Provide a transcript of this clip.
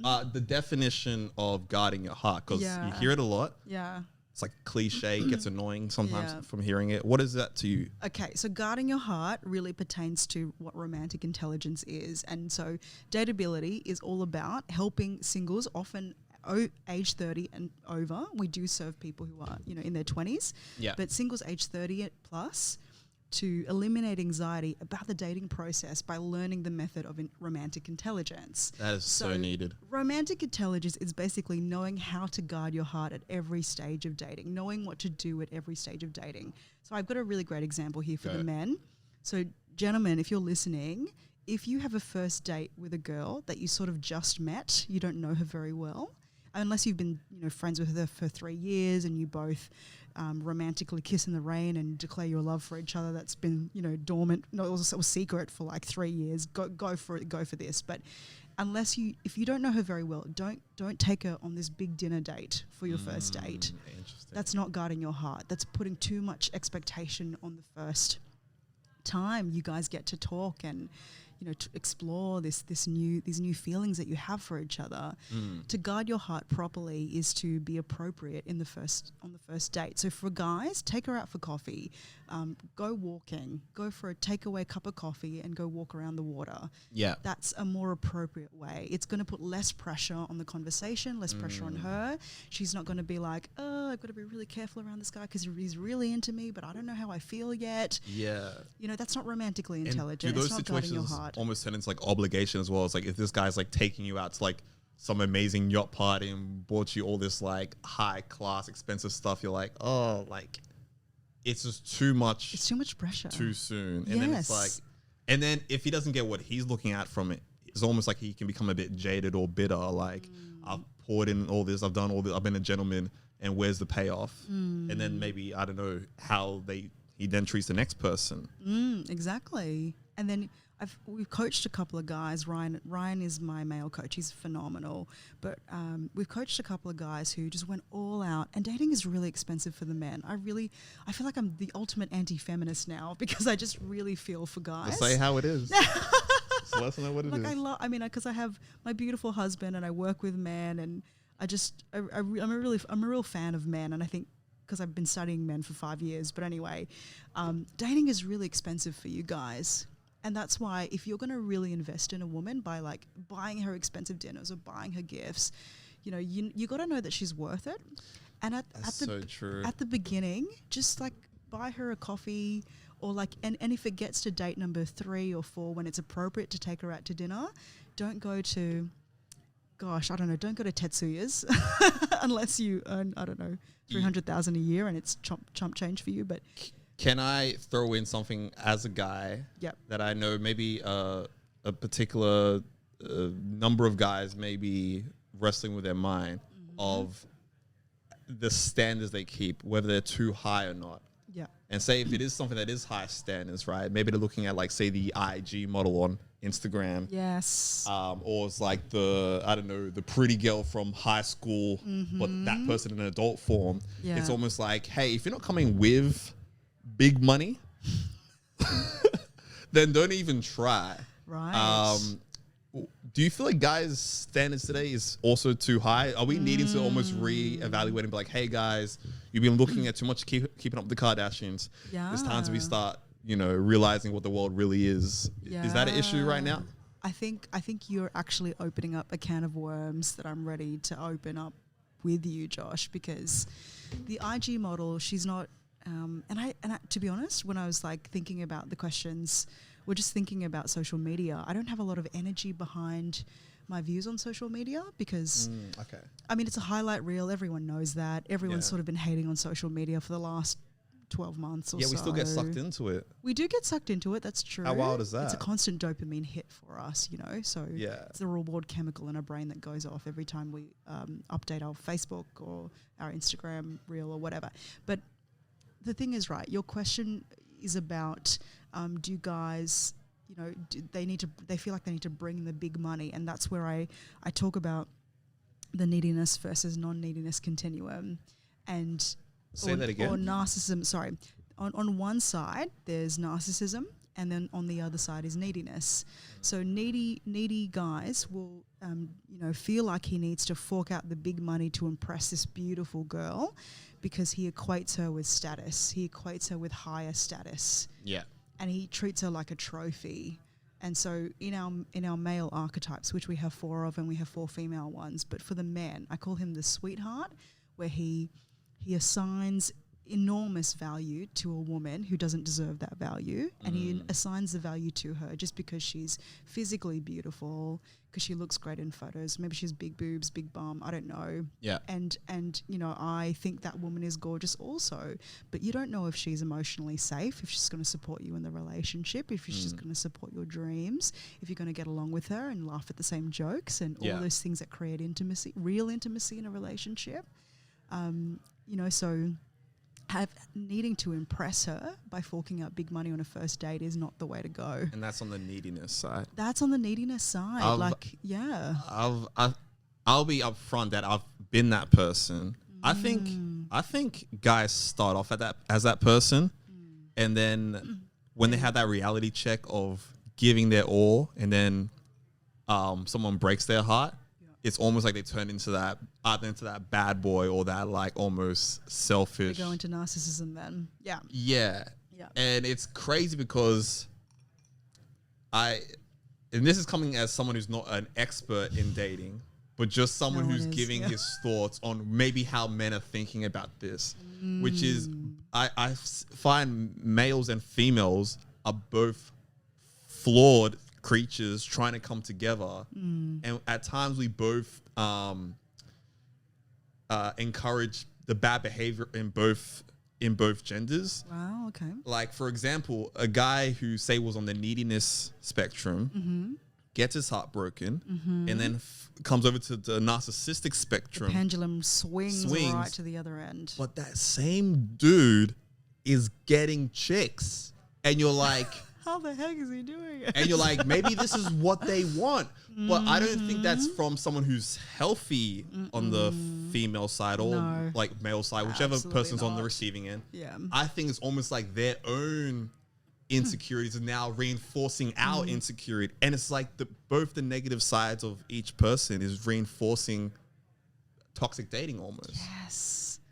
The definition of guarding your heart, because you hear it a lot. Yeah. It's like cliche, gets annoying sometimes from hearing it. What is that to you? Okay, so guarding your heart really pertains to what romantic intelligence is. And so dateability is all about helping singles, often age 30 and over. We do serve people who are, in their 20s. Yeah. But singles age 30 plus, to eliminate anxiety about the dating process by learning the method of romantic intelligence. That is so needed. Romantic intelligence is basically knowing how to guard your heart at every stage of dating, knowing what to do at every stage of dating. So I've got a really great example here for the men. So gentlemen, if you're listening, if you have a first date with a girl that you sort of just met, you don't know her very well, unless you've been friends with her for 3 years and you both romantically kiss in the rain and declare your love for each other, that's been dormant, it was secret for like 3 years. Go for it, go for this. But if you don't know her very well, don't take her on this big dinner date for your first date. That's not guarding your heart. That's putting too much expectation on the first time you guys get to talk and to explore these new feelings that you have for each other. To guard your heart properly is to be appropriate on the first date. So for guys, take her out for coffee, go walking, go for a takeaway cup of coffee and go walk around the water. Yeah, that's a more appropriate way. It's going to put less pressure on the conversation, less pressure on her. She's not going to be like, oh, I've got to be really careful around this guy because he's really into me, but I don't know how I feel yet. Yeah, that's not romantically intelligent. Do those it's not guarding your heart. Almost turn into like obligation as well? It's like if this guy's like taking you out to like some amazing yacht party and bought you all this like high class expensive stuff, you're like, oh, like it's just too much. It's too much pressure too soon. And then it's like, and then if he doesn't get what he's looking at from it, it's almost like he can become a bit jaded or bitter. Like I've poured in all this, I've done all this, I've been a gentleman, and where's the payoff? And then maybe I don't know how he then treats the next person. Exactly. And then we've coached a couple of guys. Ryan is my male coach. He's phenomenal. But we've coached a couple of guys who just went all out. And dating is really expensive for the men. I feel like I'm the ultimate anti-feminist now because I just really feel for guys. Just say how it is. So let us know what it is. Because I have my beautiful husband and I work with men, and I'm a real fan of men, and I think because I've been studying men for 5 years. But anyway, dating is really expensive for you guys. And that's why if you're going to really invest in a woman by like buying her expensive dinners or buying her gifts, you got to know that she's worth it. And at the beginning, just like buy her a coffee or like, and if it gets to date number 3 or 4 when it's appropriate to take her out to dinner, don't go to, don't go to Tetsuya's unless you earn, $300,000 a year and it's chump change for you. But can I throw in something as a guy that I know maybe a particular number of guys may be wrestling with their mind of the standards they keep, whether they're too high or not. Yeah. And say if it is something that is high standards, right? Maybe they're looking at like, say, the IG model on Instagram. Yes. Or it's like the pretty girl from high school, but that person in an adult form. Yeah. It's almost like, hey, if you're not coming with big money, then don't even try. Right. Do you feel like guys' standards today is also too high? Are we needing to almost re-evaluate and be like, hey guys, you've been looking at too much keeping up with the Kardashians. Yeah. It's time to start, realizing what the world really is. Yeah. Is that an issue right now? I think you're actually opening up a can of worms that I'm ready to open up with you, Josh, because the IG model, she's not. And I, to be honest, when I was like thinking about the questions, we're just thinking about social media. I don't have a lot of energy behind my views on social media because, it's a highlight reel. Everyone knows that. Everyone's sort of been hating on social media for the last 12 months or so. Yeah, we still get sucked into it. We do get sucked into it. That's true. How wild is that? It's a constant dopamine hit for us, So it's the reward chemical in our brain that goes off every time we update our Facebook or our Instagram reel or whatever. But the thing is, right, your question is about do guys, they feel like they need to bring the big money, and that's where I talk about the neediness versus non-neediness continuum. And say that again. Or narcissism, sorry. On one side, there's narcissism, and then on the other side is neediness. So needy guys will, feel like he needs to fork out the big money to impress this beautiful girl, because he equates her with status. He equates her with higher status. Yeah. And he treats her like a trophy. And so in our male archetypes, which we have 4 of, and we have 4 female ones, but for the men, I call him the sweetheart, where he assigns enormous value to a woman who doesn't deserve that value, and he assigns the value to her just because she's physically beautiful, because she looks great in photos. Maybe she has big boobs, big bum, I don't know. Yeah. And I think that woman is gorgeous also, but you don't know if she's emotionally safe, if she's going to support you in the relationship, if she's going to support your dreams, if you're going to get along with her and laugh at the same jokes and all those things that create intimacy, real intimacy in a relationship. So needing to impress her by forking out big money on a first date is not the way to go. And that's on the neediness side. That's on the neediness side. I'll be upfront that I've been that person. I think guys start off as that person, and then when they have that reality check of giving their all, and then someone breaks their heart, it's almost like they turn into that bad boy, or that like almost selfish. They go into narcissism then. Yeah. Yeah. And it's crazy because and this is coming as someone who's not an expert in dating, but just someone who's giving his thoughts on maybe how men are thinking about this, which is I find males and females are both flawed creatures trying to come together, and at times we both encourage the bad behavior in both genders. Wow. Okay. Like, for example, a guy who say was on the neediness spectrum gets his heart broken, and then comes over to the narcissistic spectrum. The pendulum swings right to the other end. But that same dude is getting chicks, and you're like, how the heck is he doing it? And you're like, maybe this is what they want. But I don't think that's from someone who's healthy on the female side or like male side, whichever person's on the receiving end. Yeah. I think it's almost like their own insecurities are now reinforcing our insecurity. And it's like both the negative sides of each person is reinforcing toxic dating almost. Yes.